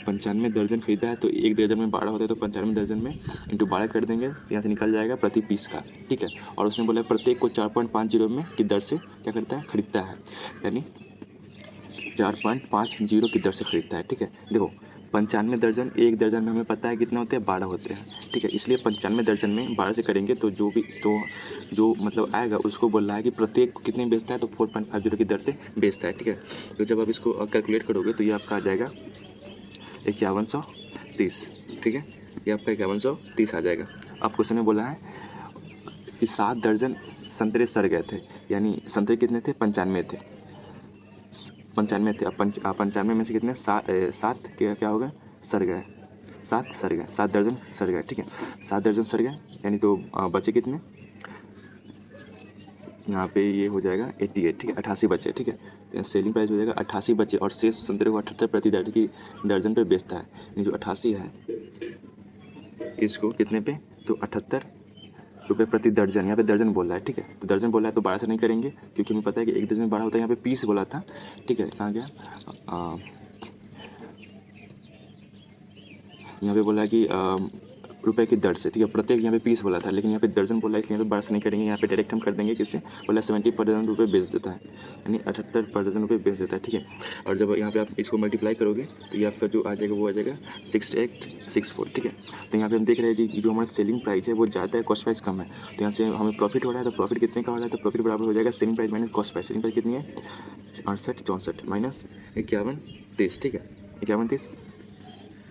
95 दर्जन खरीदा है, तो एक दर्जन में 12 होता है, तो 95 दर्जन में इंटू 12 कर देंगे, यहाँ से निकल जाएगा प्रति पीस का। ठीक है, और उसने बोला प्रत्येक को 4.50 में की दर से क्या करता है, खरीदता है, यानी 4.50 की दर से खरीदता है। ठीक है, देखो 95 दर्जन, एक दर्जन में हमें पता है कितना होते हैं, 12 होते हैं। ठीक है, इसलिए 95 दर्जन में 12 से करेंगे तो जो मतलब आएगा उसको बोल रहा है कि प्रत्येक को कितने बेचता है, तो 4.50 की दर से बेचता है। ठीक है, तो जब आप इसको कैलकुलेट करोगे तो ये आपका आ जाएगा 5130। ठीक है, ये आपका 5130 आ जाएगा। अब क्वेश्चन में बोला है कि 7 दर्जन संतरे सड़ गए थे, यानी संतरे कितने थे, 95 थे, 95 थे। अब 95 में से कितने, 7 क्या हो गए, सड़ गए, 7 सड़ गए, 7 दर्जन सड़ गए। ठीक है, 7 दर्जन सड़ गए, यानी तो बचे कितने, यहाँ पे ये हो जाएगा 88। ठीक है, 88 बचे। ठीक है, तो सेलिंग प्राइस हो जाएगा 88 बचे, और शेष संतरे को 78 प्रति दर्जन पे बेचता है। यानी जो 88 है इसको कितने पे, तो 78 रुपये प्रति दर्जन, यहाँ पे दर्जन बोल रहा है। ठीक है, तो दर्जन बोल रहा है तो 12 से नहीं करेंगे, क्योंकि हमें पता है कि एक दर्जन में 12 होता है, यहाँ पे पीस बोला था। ठीक है, कहाँ गया, यहाँ पे बोला है कि रुपए की दर से। ठीक है, प्रत्येक यहाँ पे पीस बोला था, लेकिन यहाँ पे दर्जन बोला है, इसलिए यहाँ पे 12 से नहीं करेंगे, यहाँ पे डायरेक्ट हम कर देंगे किससे, बोला 70 पर डजन रुपये बेच देता है, यानी 78 पर डजन रुपये बेच देता है। ठीक है, और जब यहाँ पे आप इसको मल्टीप्लाई करोगे तो ये आपका जो आ जाएगा वो आ जाएगा 6864। ठीक है, तो यहाँ पे हम देख रहे हैं कि जो हमारा सेलिंग प्राइस है वो ज़्यादा है, कॉस्ट प्राइस कम है, तो यहाँ से हमें प्रॉफिट हो रहा है। तो प्रॉफिट कितने का हो रहा है, तो प्रॉफिट बराबर हो जाएगा selling price minus cost price. Selling price कितनी है, 6864 माइनस 5130। ठीक है, 5130,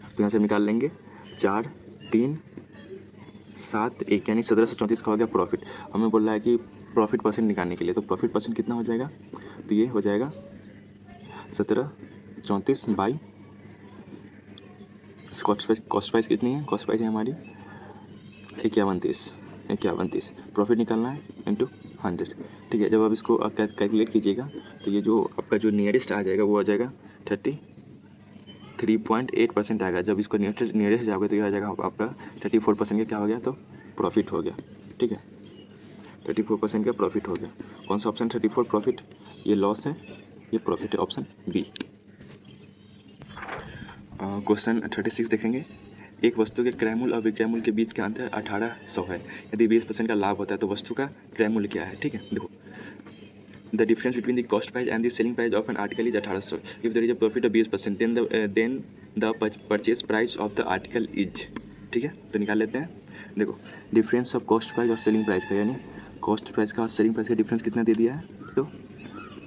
तो यहाँ से निकाल लेंगे 4 3 7 1, यानी 1734 का हो गया प्रॉफिट। हमें बोल रहा है कि प्रॉफिट परसेंट निकालने के लिए, तो प्रॉफिट परसेंट कितना हो जाएगा, तो ये हो जाएगा 1734 बाई कॉस्ट प्राइस कितनी है, कॉस्ट प्राइस है हमारी 5130। प्रॉफिट निकालना है इंटू 100। ठीक है, जब आप इसको कैलकुलेट कीजिएगा तो ये जो आपका जो नियरेस्ट आ जाएगा वो आ जाएगा 33.8% आएगा। जब इसको नियरेस्ट जाओगे तो ये आ जाएगा आपका 34% का क्या हो गया, तो प्रॉफिट हो गया। ठीक है, 34% का प्रॉफिट हो गया। कौन सा ऑप्शन 34 प्रॉफिट, ये लॉस है, ये प्रॉफिट है, ऑप्शन बी। क्वेश्चन 36 देखेंगे। एक वस्तु के क्रय मूल्य और विक्रय मूल्य के बीच का अंतर 1800 है। यदि 20% का लाभ होता है तो वस्तु का क्रय मूल्य क्या है। ठीक है, देखो the difference between the cost price and the selling price of an article is 1800. If there is a profit of 20%, then the purchase price of the article is। ठीक है, तो निकाल लेते हैं। देखो डिफरेंस ऑफ कॉस्ट प्राइस और selling price का, यानी कॉस्ट प्राइस का और सेलिंग प्राइस का डिफरेंस कितना दे दिया है, तो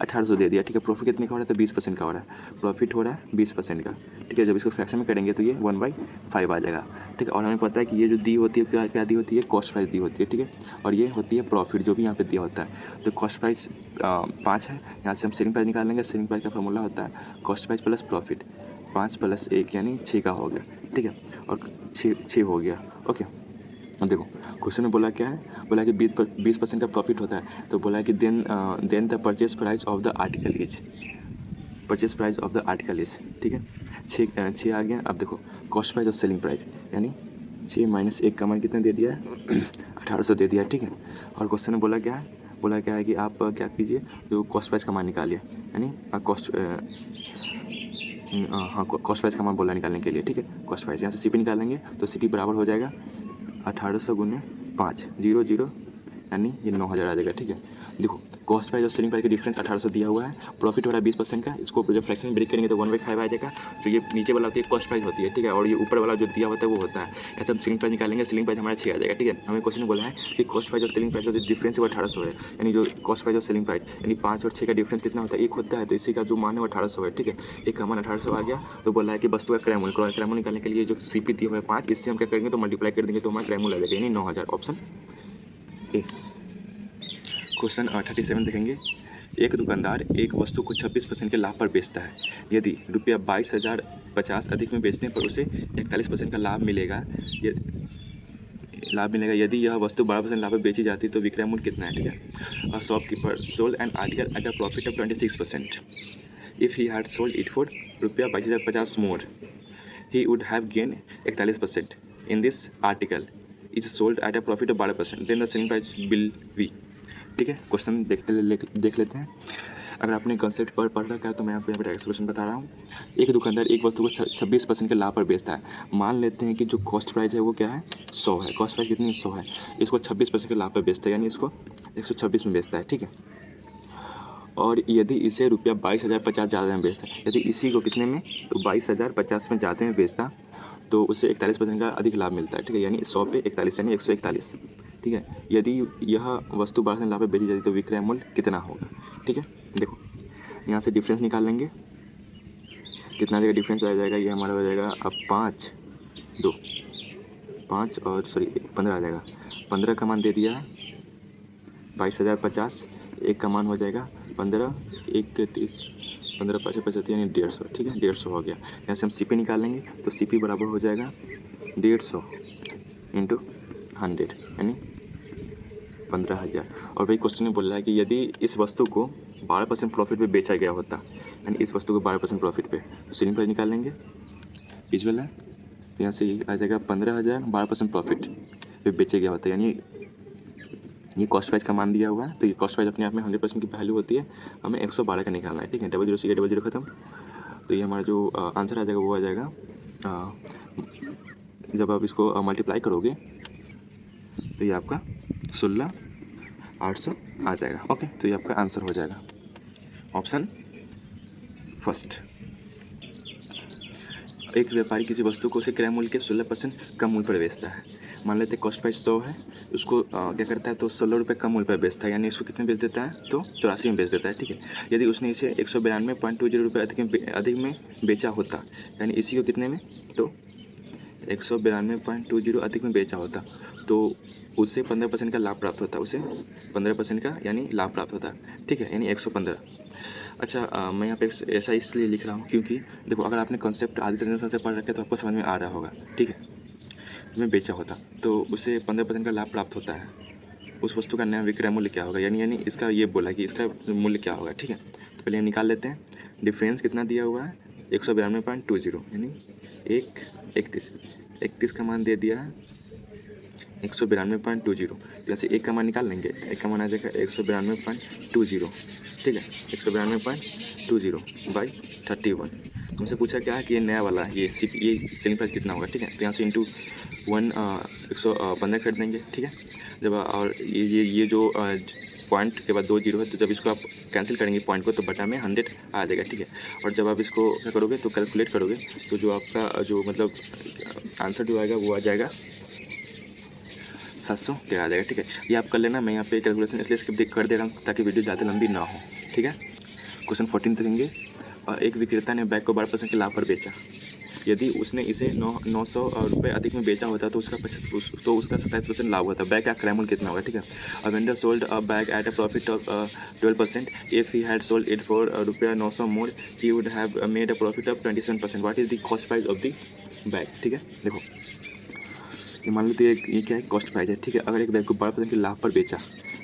1800 दे दिया। ठीक है, प्रॉफिट कितने का हो रहा है, तो 20% का हो रहा है, प्रॉफिट हो रहा है 20% का। ठीक है, जब इसको फ्रैक्शन में करेंगे तो ये 1/5 आ जाएगा। ठीक है, और हमें पता है कि ये जो दी होती है क्या दी होती है, कॉस्ट प्राइस दी होती है। ठीक है, और ये होती है प्रॉफिट, जो भी यहाँ पे दिया होता है। तो कॉस्ट प्राइस 5 है, यहाँ से हम सेलिंग प्राइस निकाल लेंगे। सेलिंग प्राइस का फॉर्मूला होता है कॉस्ट प्राइस प्लस प्रॉफिट, 5 + 1 यानी 6 का हो गया। ठीक है, और 6 हो गया। ओके, अब देखो क्वेश्चन में बोला क्या है, बोला कि 20% का प्रॉफिट होता है, तो बोला है कि then the purchase price of the article is, purchase price of the article is. ठीक है, 6 आ गया। अब देखो कॉस्ट प्राइस और सेलिंग प्राइस, यानी 6 - 1 का मान कितना दे दिया है 1800 दे दिया। ठीक है, और क्वेश्चन में बोला क्या है कि आप क्या कीजिए, जो कॉस्ट प्राइस का मान निकालिए, यानी कॉस्ट प्राइस का मान बोला निकालने के लिए। ठीक है, कॉस्ट प्राइस यहाँ से CP निकालेंगे तो CP बराबर हो जाएगा 1800 × 5 00, यानी ये 9000 आ जाएगा। ठीक है, देखो कॉस्ट प्राइस और सेलिंग प्राइस का डिफरेंस 1800 दिया हुआ है, प्रॉफिट हो रहा है 20% का। इसको जब फ्रैक्शन में ब्रेक करेंगे तो 1/5 आ जाएगा। तो ये नीचे वाला होती है कॉस्ट प्राइस होती है। ठीक है, और ये ऊपर वाला जो दिया होता है वो होता है। ऐसा हम सेलिंग प्राइस निकालेंगे, सेलिंग प्राइस हमारा 6 आ जाएगा। ठीक है, हमें क्वेश्चन बोला है कि कॉस्ट प्राइस और सेलिंग प्राइस का जो डिफरेंस है वो 1800 है, यानी जो कॉस्ट प्राइस और सेलिंग प्राइस यानी 5 और 6 का डिफरेंस कितना होता है, 1 होता है, तो इसी का जो मान है वो 1800 है। ठीक है, एक का मान 1800 आ गया। तो बोला है कि वस्तु का क्रय मूल्य निकालने के लिए जो CP दिया हुआ है 5, इससे हम क्या करेंगे तो मल्टीप्लाई कर देंगे, तो हमारा क्रय मूल्य आ जाएगा, यानी 9000, ऑप्शन ए। क्वेश्चन 37 देखेंगे। एक दुकानदार एक वस्तु को 26% के लाभ पर बेचता है। यदि रुपया 22,050 अधिक में बेचने पर उसे 41% का लाभ मिलेगा। यदि यह वस्तु 12% लाभ पर बेची जाती तो विक्रय मूल्य कितना है? ठीक है। A shopkeeper sold an article eight a profit of 26%. If he had sold it for रुपया 22,050 मोर, he would have gained 41%. In this article is sold at a profit of 12%. Then the selling price will be. ठीक है, question देख लेते हैं। अगर आपने concept पढ़ रखा है तो मैं आपको यहाँ पर एक्सप्लेनेशन बता रहा हूँ। एक दुकानदार एक वस्तु को 26% के लाभ पर बेचता है। मान लेते हैं कि जो कॉस्ट प्राइस है वो क्या है? 100 है। कॉस्ट प्राइस कितनी? 100 है। इसको 26% के लाभ पर बेचता है, यानी इसको 126 में बेचता है। ठीक है। और यदि इसे रुपया 22,050 ज़्यादा में बेचता है, यदि इसी को कितने में? तो 22,050 में ज़्यादा में बेचता तो उससे 41% का अधिक लाभ मिलता है। ठीक है, यानी 100 पे 41 यानी 141। ठीक है। यदि यह वस्तु 12% लाभ पे बेची जाती तो विक्रय मूल्य कितना होगा? ठीक है, देखो यहाँ से डिफरेंस निकाल लेंगे। कितना आ जाएगा? डिफरेंस आ जाएगा, ये हमारा हो जाएगा अब 5 और 15 आ जाएगा। 15 का मान दे दिया है 22,050, एक का मान हो जाएगा 15, 1 के 30, 15 5 75 यानी 150। ठीक है, 150 हो गया। यहाँ से हम CP निकाल लेंगे तो CP बराबर हो जाएगा 150 इंटू 100 यानी 15,000। और भाई क्वेश्चन में बोल रहा है कि यदि इस वस्तु को 12% प्रॉफिट पे बेचा गया होता, यानी इस वस्तु को 12% प्रॉफिट पे, तो सेलिंग प्राइस निकाल लेंगे। विजुअल है तो यहाँ से आ जाएगा 15,000 12% प्रॉफिट पे बेचा गया होता, यानी ये कॉस्ट प्राइस का मान दिया हुआ है। तो ये कॉस्ट प्राइस अपने आप में 100% की वैल्यू होती है, हमें 112 का निकालना है। ठीक है, 00 से 00 खत्म। तो ये हमारा जो आंसर आ जाएगा वो आ जाएगा, जब आप इसको मल्टीप्लाई करोगे तो ये आपका 16,800 आ जाएगा। ओके, तो ये आपका आंसर हो जाएगा ऑप्शन फर्स्ट। एक व्यापारी किसी वस्तु को उसे क्रय मूल्य के 16% कम मूल्य पर बेचता है। मान लेते हैं कॉस्ट प्राइस 100 है, उसको क्या करता है तो 16 रुपये कम मूल्य पर बेचता है, यानी इसको कितने बेच देता है? तो 84 में बेच देता है। ठीक है। यदि उसने इसे 192.20 रुपये अधिक में बेचा होता, यानी इसी को कितने में? तो 192.20 अधिक में बेचा होता तो उससे 15% का लाभ प्राप्त होता, उसे 15% का यानी लाभ प्राप्त होता। ठीक है, यानी 115। अच्छा, मैं यहाँ पे ऐसा इसलिए लिख रहा हूँ क्योंकि देखो, अगर आपने कॉन्सेप्ट आदि तरह से पढ़ रखे तो आपको समझ में आ रहा होगा। ठीक है, में बेचा होता तो उसे 15% का लाभ प्राप्त होता है, उस वस्तु का नया विक्रय मूल्य क्या होगा, यानी इसका ये बोला कि इसका मूल्य क्या होगा। ठीक है, तो पहले निकाल लेते हैं। डिफरेंस कितना दिया हुआ है? 192.20 यानी 31 का मान दे दिया है 192.20। जैसे एक का मान निकाल लेंगे, एक का मान आ जाएगा 192.20। ठीक है, 192.20 बाई 31। हमसे पूछा क्या है कि ये नया वाला ये सेलिंग प्राइस कितना होगा। ठीक है, तो यहाँ से इंटू 115 कर देंगे। ठीक है, जब और ये जो पॉइंट के बाद 2 जीरो है, तो जब इसको आप कैंसिल करेंगे पॉइंट को तो बटा में 100 आ जाएगा। ठीक है, और जब आप इसको क्या करोगे तो कैलकुलेट करोगे तो जो आपका जो मतलब आंसर जो आएगा वो आ जाएगा 713 आ जाएगा। ठीक है, ये आप कर लेना। मैं यहाँ पे कैलकुलेशन इसलिए स्किप कर दे रहा हूँ ताकि वीडियो ज़्यादा लंबी ना हो। ठीक है, क्वेश्चन 14 देखेंगे। एक विक्रेता ने बैग को 12% के लाभ पर बेचा। यदि उसने इसे 900 रुपये अधिक में बेचा होता तो उसका 27% लाभ होता। बैग का क्रय मूल्य कितना होगा? ठीक है, a vendor sold a bag at a profit of 12%। If he had sold it for रुपया 900 more, he would have made a profit of 27%। What is the cost price of the bag? ठीक है, देखो ये मान लो तो ये क्या है? कॉस्ट प्राइस है। ठीक है, अगर एक बैग को 12% के लाभ पर बेचा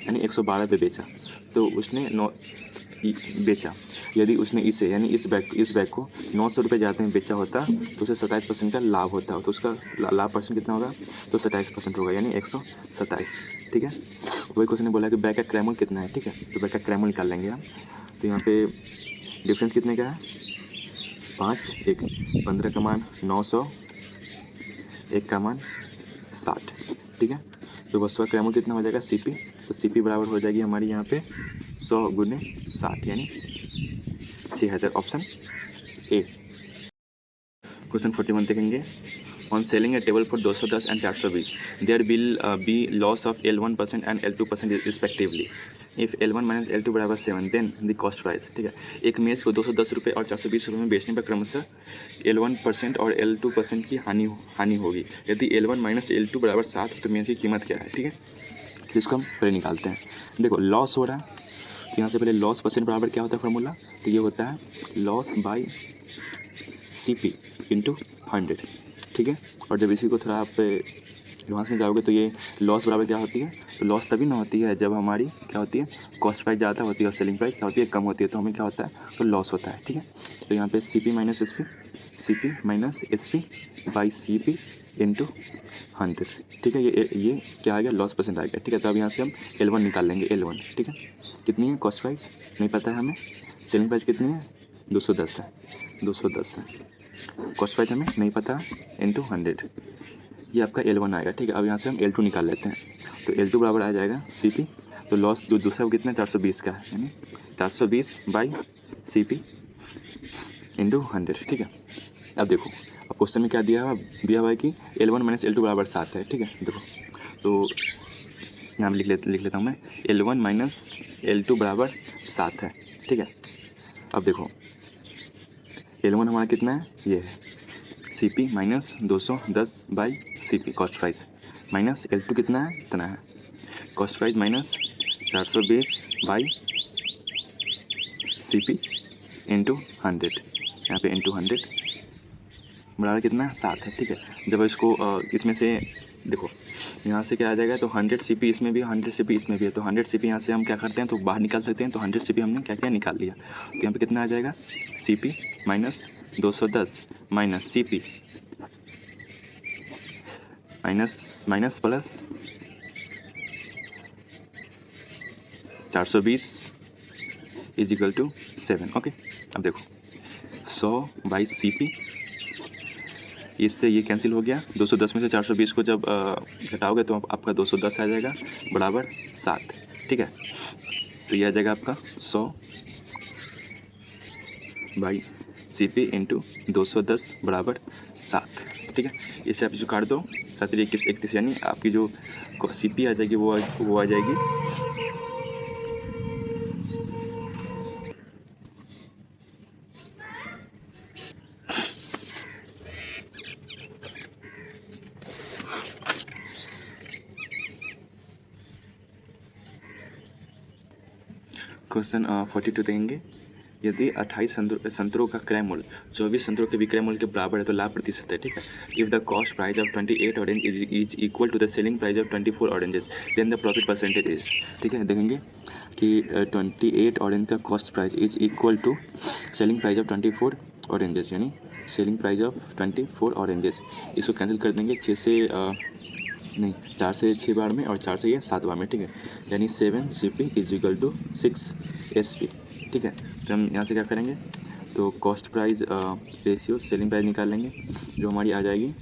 यानी 112 पे बेचा तो उसने बेचा। यदि उसने इसे यानी इस बैग को 900 रुपये ज़्यादा में बेचा होता तो उसे 27% का लाभ होता, तो उसका लाभ परसेंट कितना होगा? तो 27% होगा, यानी 127। ठीक है, वही क्वेश्चन ने बोला कि बैग का क्रय मूल्य कितना है। ठीक है, तो बैग का क्रय मूल्य निकाल लेंगे हम। तो यहाँ पे डिफरेंस कितने का है? 5, 1, 15 का मान 900, 1 का मान 60। ठीक है, तो वस्तु का क्रय मूल्य कितना हो जाएगा? CP। तो CP बराबर हो जाएगी हमारी यहाँ पे 100 गुने 60 यानी 6000। Option A. क्वेश्चन 41 देखेंगे। On selling a table for 210 and 420 there will be loss of L1% and L2% respectively. If L1 minus L2 बराबर 7 देन द कॉस्ट प्राइस। ठीक है, एक मेज को 210 रुपये और 420 रुपये में बेचने पर क्रमशः L1% और L2% की हानि होगी। यदि L1 माइनस L2 बराबर 7 तो मेज की कीमत क्या है? ठीक है, तो इसको हम पहले निकालते हैं। देखो लॉस हो रहा है तो यहाँ से पहले लॉस परसेंट बराबर क्या होता है फार्मूला, तो ये होता है लॉस बाई CP इंटू 100, ठीक है। और जब इसी को थोड़ा आप एडवांस में जाओगे तो ये लॉस बराबर क्या होती है, तो लॉस तभी ना होती है जब हमारी क्या होती है, कॉस्ट प्राइस ज़्यादा होती है और सेलिंग प्राइस क्या होती है, कम होती है, तो हमें क्या होता है, तो लॉस होता है, ठीक है। तो यहाँ पे CP minus SP by CP into 100, ठीक है। ये क्या आ गया, लॉस परसेंट आ गया, ठीक है। तो अब यहाँ से हम L1 निकाल लेंगे, L1, ठीक है। कितनी है कॉस्ट प्राइस नहीं पता है हमें, सेलिंग प्राइस कितनी है 210 है, 210 है, कॉस्ट प्राइस हमें नहीं पता इंटू 100, ये आपका L1 आएगा, ठीक है। अब यहाँ से हम L2 निकाल लेते हैं, तो L2 बराबर आ जाएगा CP, तो लॉस दूसरा वो कितना है 420 का है, यानी 420 बाई CP इंटू 100, ठीक है। अब देखो, अब क्वेश्चन में क्या दिया हुआ है कि L1 माइनस L2 बराबर 7 है, ठीक है। देखो तो यहाँ लिख लेता हूँ मैं, L1 माइनस L2 बराबर 7 है, ठीक है। अब देखो L1 हमारा कितना है, ये है CP minus 210 by CP cost price, minus L2 कितना है, इतना है, cost price minus 420 by CP into 100, यहाँ पे इंटू 100 बराबर कितना है, 7 है, ठीक है। जब इसको इसमें से देखो यहाँ से क्या आ जाएगा, तो 100 CP इसमें भी है, 100 CP इसमें भी है, तो 100 CP यहाँ से हम क्या करते हैं, तो बाहर निकाल सकते हैं, तो 100 CP हमने क्या क्या निकाल लिया, तो यहाँ पे कितना आ जाएगा, CP minus 210 minus CP minus plus 420 is equal to 7, okay. अब देखो 100 बाई CP, इससे ये कैंसिल हो गया, 210 में से 420 को जब घटाओगे तो आपका 210 आ जाएगा बराबर 7, ठीक है। तो ये आ जाएगा आपका 100 बाई CP इंटू 210 बराबर 7, ठीक है। इससे आप जो काट दो 7 31, यानी आपकी जो CP आ जाएगी वो आ जाएगी क्वेश्चन 42 देंगे, यदि 28 संतरों का क्रय मूल्य 24 संतरों के विक्रय मूल्य के बराबर है तो लाभ प्रतिशत है, ठीक है। If the cost price of 28 orange is equal to the selling price of 24 oranges then the profit percentage is, ठीक है। देखेंगे कि 28 ऑरेंज का cost price is equal to selling price of 24 oranges, यानी सेलिंग प्राइस ऑफ 24 ऑरेंजेस, इसको cancel कर देंगे 6 से 4 से 6 बार में और 4 से ये 7 बार में, ठीक है। यानी 7 CP is equal to 6 SP, ठीक है। तो हम यहाँ से क्या करेंगे, तो cost price ratio selling price निकाल लेंगे, जो हमारी आ जाएगी।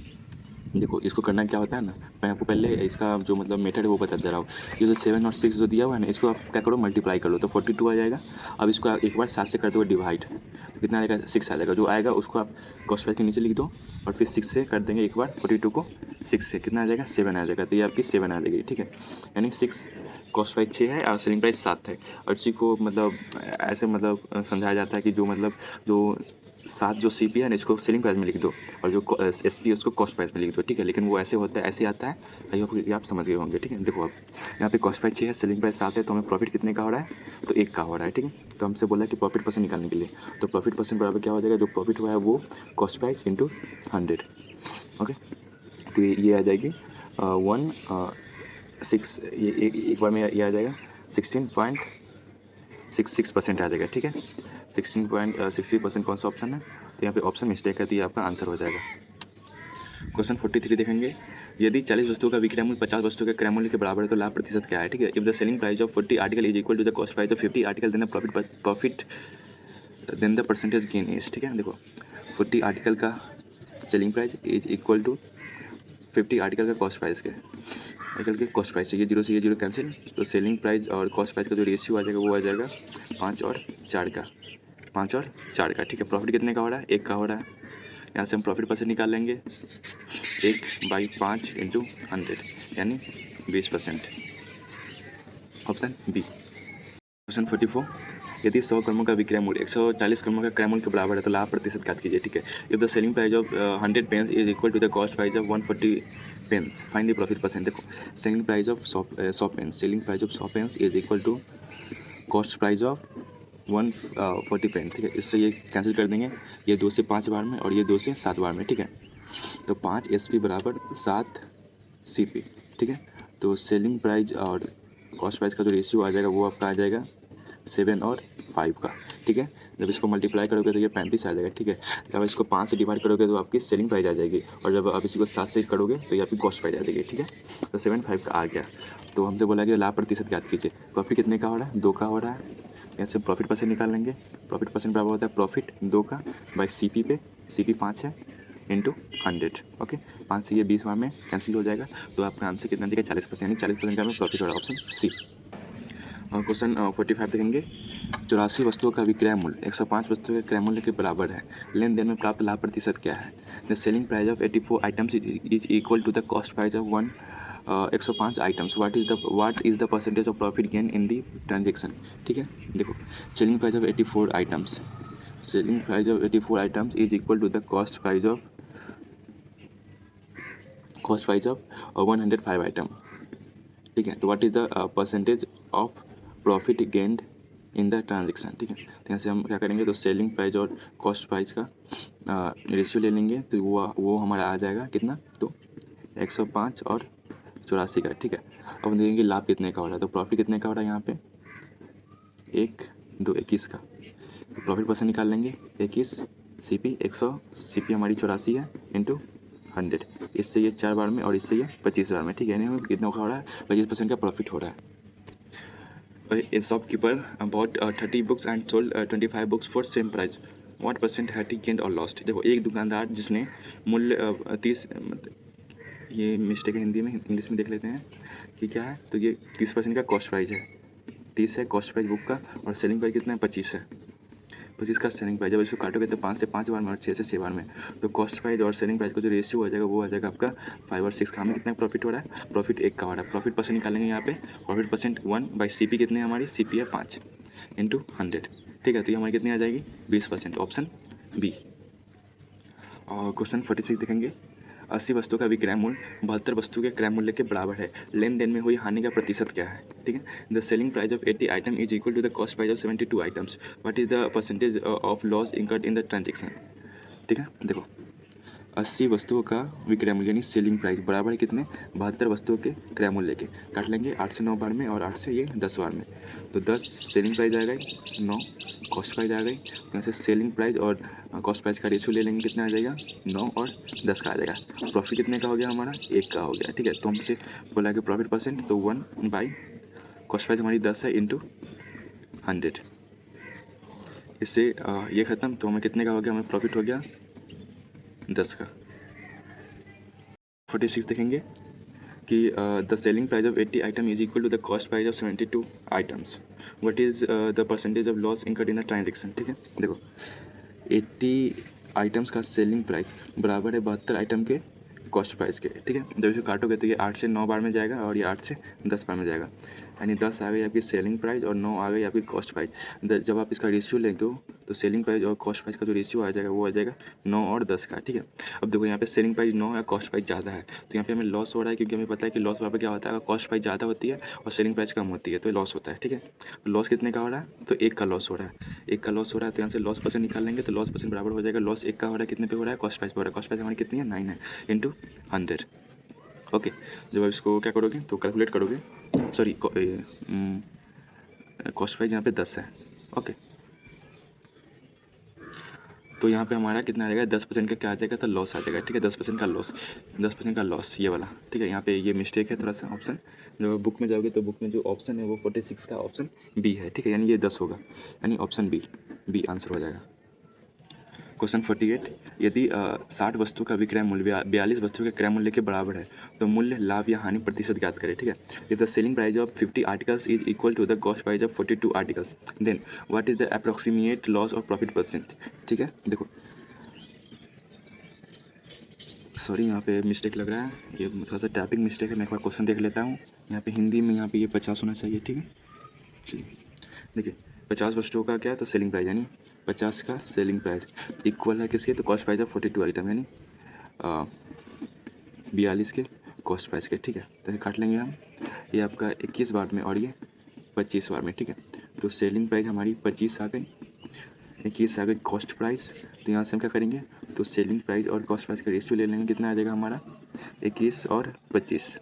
देखो इसको करना क्या होता है ना, मैं आपको पहले इसका जो मतलब मेथड है वो बता दे रहा हूँ। ये जो 7 और 6 जो दिया हुआ है ना, इसको आप क्या करो मल्टीप्लाई कर लो, तो 42 आ जाएगा। अब इसको एक बार 7 से कर दो डिवाइड, तो कितना आएगा, 6 आ जाएगा। जो आएगा उसको आप कॉस्ट प्राइस के नीचे लिख दो और फिर 6 से कर देंगे एक बार 42 को, 6 से कितना आ जाएगा, 7 आ जाएगा। तो ये आपकी 7 आ जाएगी, ठीक है। यानी 6 कॉस्ट प्राइस 6 है और सेलिंग प्राइस 7 है। और इसी को मतलब ऐसे मतलब समझाया जाता है कि जो मतलब जो 7 जो CP है ना, इसको सेलिंग प्राइस में लिख दो और जो SP है उसको कॉस्ट प्राइस में लिख दो, ठीक है। लेकिन वो ऐसे होता है, ऐसे आता है, आई होप आप समझ गए होंगे, ठीक है। देखो अब यहाँ पे कॉस्ट प्राइस 6 है, सेलिंग प्राइस 7 है, तो हमें प्रॉफिट कितने का हो रहा है, तो 1 का हो रहा है, ठीक है। तो हमसे बोला कि प्रॉफिट परसेंट निकालने के लिए, तो प्रॉफिट परसेंट बराबर क्या हो जाएगा, जो प्रॉफिट हुआ है वो कॉस्ट प्राइस इंटू 100, ओके। तो ये आ जाएगी 1.6, ये एक बार में ये आ जाएगा 16.66% आ जाएगा, ठीक है। 16.60% कौन सा ऑप्शन है, तो यहाँ पे ऑप्शन मिस्टेक है, तो ये आपका आंसर हो जाएगा। क्वेश्चन 43 देखेंगे, यदि 40 वस्तुओं का विक्रय मूल्य 50 वस्तुओं के क्रय मूल्य के बराबर है तो लाभ प्रतिशत क्या है, ठीक है। If the selling price of 40 article is equal to the cost price of 50 article then the profit then the percentage gain is, ठीक है। देखो 40 आर्टिकल का selling price is equal to 50 article का कॉस्ट प्राइस के, article के cost price, ये 0 से ये 0 कैंसिल, तो सेलिंग प्राइस और कॉस्ट प्राइस का जो रेशियो आ जाएगा वो आ जाएगा 5 और 4 का, 5 और 4 का, ठीक है। प्रॉफिट कितने का हो रहा है, 1 का हो रहा है। यहाँ से हम प्रॉफिट परसेंट निकाल लेंगे, 1/5 इंटू 100 यानी 20%, ऑप्शन बी। क्वेश्चन 44, यदि 100 कर्मों का विक्रय मूल्य 140 कर्मों का क्रय मूल्य के बराबर है तो लाभ प्रतिशत ज्ञात कीजिए, ठीक है। If the selling price of 100 pens is equal to the cost price of 140 pens find the profit percent. देखो selling price of 100 pens, selling price of 100 pens is equal to cost price of 140 pen, ठीक है। इससे ये cancel कर देंगे, ये 2 से 5 बार में और ये 2 से 7 बार में, ठीक है। तो 5 SP बराबर 7 CP, ठीक है। तो सेलिंग प्राइस और कॉस्ट प्राइस का जो रेशियो आ जाएगा वो आपका आ जाएगा 7 और 5 का, ठीक है। जब इसको मल्टीप्लाई करोगे तो ये 35 आ जाएगा, ठीक है। जब इसको 5 से डिवाइड करोगे तो आपकी सेलिंग प्राइस आ जाएगी, और जब आप इसी को 7 से करोगे तो ये आपकी कॉस्ट प्राइस आ जाएगी, ठीक है। तो 7 5 का आ गया। तो हमसे बोला कि लाभ प्रतिशत ज्ञात कीजिए। प्रॉफिट कितने का हो रहा है? 2 का हो रहा है। यहाँ से प्रॉफिट परसेंट निकाल लेंगे। प्रॉफिट परसेंट बराबर होता है प्रॉफिट 2 का बाई CP पे, CP 5 है, इंटू 100, ओके। 5 से ये 20 बार में कैंसिल हो जाएगा। तो आपका आंसर कितना देगा? 40%, यानी 40% का हमें प्रॉफिट हो रहा है, ऑप्शन सी। और क्वेश्चन 45 देखेंगे। 84 वस्तुओं का विक्रय मूल्य 105 वस्तुओं के क्रय मूल्य के बराबर है। लेन देन में प्राप्त लाभ प्रतिशत क्या है? The selling price of 84 items is equal to the cost price of 105 items. What is the percentage of profit gain in the transaction, ठीक है। देखो, selling price of 84 items, selling price of 84 items is equal to the cost price of 105 item, ठीक है। तो what is the percentage of profit gained in the transaction, ठीक है। तो यहाँ से हम क्या करेंगे, तो सेलिंग प्राइस और कॉस्ट प्राइस का रेशियो ले लेंगे, तो वो हमारा आ जाएगा कितना, तो 105 और 84 का, ठीक है। अब हम देखेंगे लाभ कितने का हो रहा है। तो प्रॉफिट कितने का हो रहा है यहाँ पे, 1 2 21 का। तो प्रॉफिट परसेंट निकाल लेंगे, 21 CP 100, CP हमारी 84 है, इंटू 100। इससे ये 4 बार में और इससे ये 25 बार में, ठीक है। यानी हमें कितना का हो रहा है? 25% का प्रॉफिट हो रहा है। A shopkeeper bought 30 books and sold 25 books for same price. What percent had he gained or lost? देखो, एक दुकानदार जिसने मूल्य 30, ये मिस्टेक है हिंदी में, इंग्लिश में देख लेते हैं कि क्या है। तो ये 30% का कॉस्ट प्राइस है, 30 है कॉस्ट प्राइस बुक का, और सेलिंग प्राइस कितना है? 25 है। 25 का सेलिंग प्राइस, जब इसको काटोगे तो 5 से 5 बार में और 6 से 6 बार में, तो कॉस्ट प्राइस और सेलिंग प्राइस का जो रेशियो आ जाएगा वो आ जाएगा आपका 5 और 6 का। हमें कितना प्रॉफिट हो रहा है? प्रॉफिट 1 का हो रहा है। प्रॉफिट परसेंट निकालेंगे यहाँ पे, प्रॉफिट परसेंट 1 बाई CP कितने है हमारी? CP है 5 इंटू 100, ठीक है। तो ये हमारी कितनी आ जाएगी? 20%, ऑप्शन बी। और क्वेश्चन 46 देखेंगे। 80 वस्तुओं का विक्रय मूल्य 72 वस्तु के क्रय मूल्य के बराबर है। लेन देन में हुई हानि का प्रतिशत क्या है, ठीक है। The selling price of 80 item is equal to the cost price of 72 items. What is the percentage of loss incurred in the transaction, ठीक है। देखो, 80 वस्तुओं का विक्रय मूल्य यानी सेलिंग प्राइस बराबर है कितने? 72 वस्तुओं के क्रय मूल्य के। काट लेंगे 8 से 9 बार में और 8 से ये 10 बार में। तो 10 सेलिंग प्राइस आ गई, 9 कॉस्ट प्राइस आ गई। यहाँ से सेलिंग प्राइस और कॉस्ट प्राइस का रेशियो ले लेंगे, कितना आ जाएगा? 9 और 10 का आ जाएगा। प्रॉफिट कितने का हो गया हमारा? 1 का हो गया, ठीक है। तो हमसे बोला कि प्रॉफिट परसेंट, तो 1 बाई कॉस्ट प्राइस हमारी 10 है इंटू 100। इससे ये ख़त्म, तो हमें कितने का हो गया? हमें प्रॉफिट हो गया 10 का। 46 देखेंगे कि the selling price of 80 item is equal to the cost price of 72 items. What is the percentage of loss incurred in the transaction, ठीक है। देखो, 80 आइटम्स का सेलिंग प्राइस बराबर है 72 आइटम के कॉस्ट प्राइस के, ठीक है। जब इसे काटोगे तो ये 8 से 9 बार में जाएगा और ये 8 से 10 बार में जाएगा, यानी 10 आ गई आपकी सेलिंग प्राइस और 9 आ गई आपकी कॉस्ट प्राइस। जब आप इसका रेशियो लेंगे तो सेलिंग प्राइस और कॉस्ट प्राइस का जो रेशियो आ जाएगा वो आ जाएगा 9 और 10 का, ठीक है। अब देखो, यहाँ पे सेलिंग प्राइस 9 है, कॉस्ट प्राइस ज़्यादा है, तो यहाँ पे हमें लॉस हो रहा है, क्योंकि हमें पता है कि लॉस बराबर क्या होता है? कॉस्ट प्राइस ज़्यादा होती है और सेलिंग प्राइस कम होती है, तो लॉस होता है, ठीक है। लॉस कितने का हो रहा है? तो 1 का लॉस हो रहा है, 1 का लॉस हो रहा है। तो यहाँ से लॉस परसेंट निकाल लेंगे, तो लॉस परसेंट बराबर हो जाएगा, लॉस 1 का हो रहा है, कितने पे हो रहा है? कॉस्ट प्राइस पे हो रहा है। कॉस्ट प्राइस हमारी कितनी है? 9 है, इंटू 100, ओके। जब आप इसको क्या करोगे तो कैलकुलेट करोगे, सॉरी कॉस्ट प्राइस यहाँ पे 10 है, ओके। तो यहाँ पे हमारा कितना आ जाएगा? 10% का क्या आ जाएगा? तो लॉस आ जाएगा, ठीक है। 10% का लॉस, 10% का लॉस ये वाला, ठीक है। यहाँ पे ये मिस्टेक है थोड़ा सा ऑप्शन। जब बुक में जाओगे तो बुक में जो ऑप्शन है वो 46 का ऑप्शन बी है, ठीक है। यानी ये 10 होगा, यानी ऑप्शन बी आंसर हो जाएगा। क्वेश्चन 48, यदि 60 वस्तु का विक्रय मूल्य 42 वस्तु के क्रय मूल्य के बराबर है तो मूल्य, लाभ या हानि प्रतिशत ज्ञात करें, ठीक है। If the selling price of 50 articles is equal to the cost price of 42 articles, then what is the approximate loss और प्रॉफिट परसेंट, ठीक है। देखो, सॉरी यहाँ पे मिस्टेक लग रहा है, ये थोड़ा सा टाइपिंग मिस्टेक है। मैं एक बार क्वेश्चन देख लेता हूँ। यहाँ पे हिंदी में यहाँ पे ये 50 होना चाहिए, ठीक है। चलिए देखिए, 50 वस्तुओं का क्या है? तो सेलिंग प्राइस, यानी 50 का सेलिंग प्राइस इक्वल है किसके? तो कॉस्ट प्राइस ऑफ 42 आइटम, यानी 42 के कॉस्ट प्राइस के, ठीक है। तो ये काट लेंगे हम, ये आपका 21 बार में और ये 25 बार में, ठीक है। तो सेलिंग प्राइस हमारी 25 आ गई, 21 आ गई कॉस्ट प्राइस। तो यहाँ से हम क्या करेंगे, तो सेलिंग प्राइस और कॉस्ट प्राइस का रेशियो ले लेंगे, कितना आ जाएगा हमारा 21 और 25।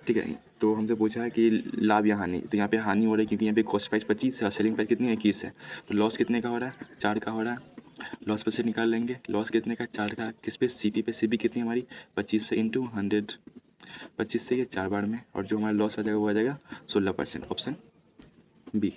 ठीक है, तो हमसे पूछा है कि लाभ या हानि, तो यहाँ पे हानि हो रही है क्योंकि यहाँ पे कॉस्ट प्राइस 25 है और सेलिंग प्राइस कितनी है 21 है। तो लॉस कितने का हो रहा है, 4 का हो रहा है। लॉस पर से निकाल लेंगे, लॉस कितने का, 4 का। किस पे, सीपी पे। सीपी कितनी हमारी 25 से इंटू 100, 25 से ये 4 बार में, और जो हमारा लॉस आ जाएगा वो आ जाएगा 16%, ऑप्शन बी।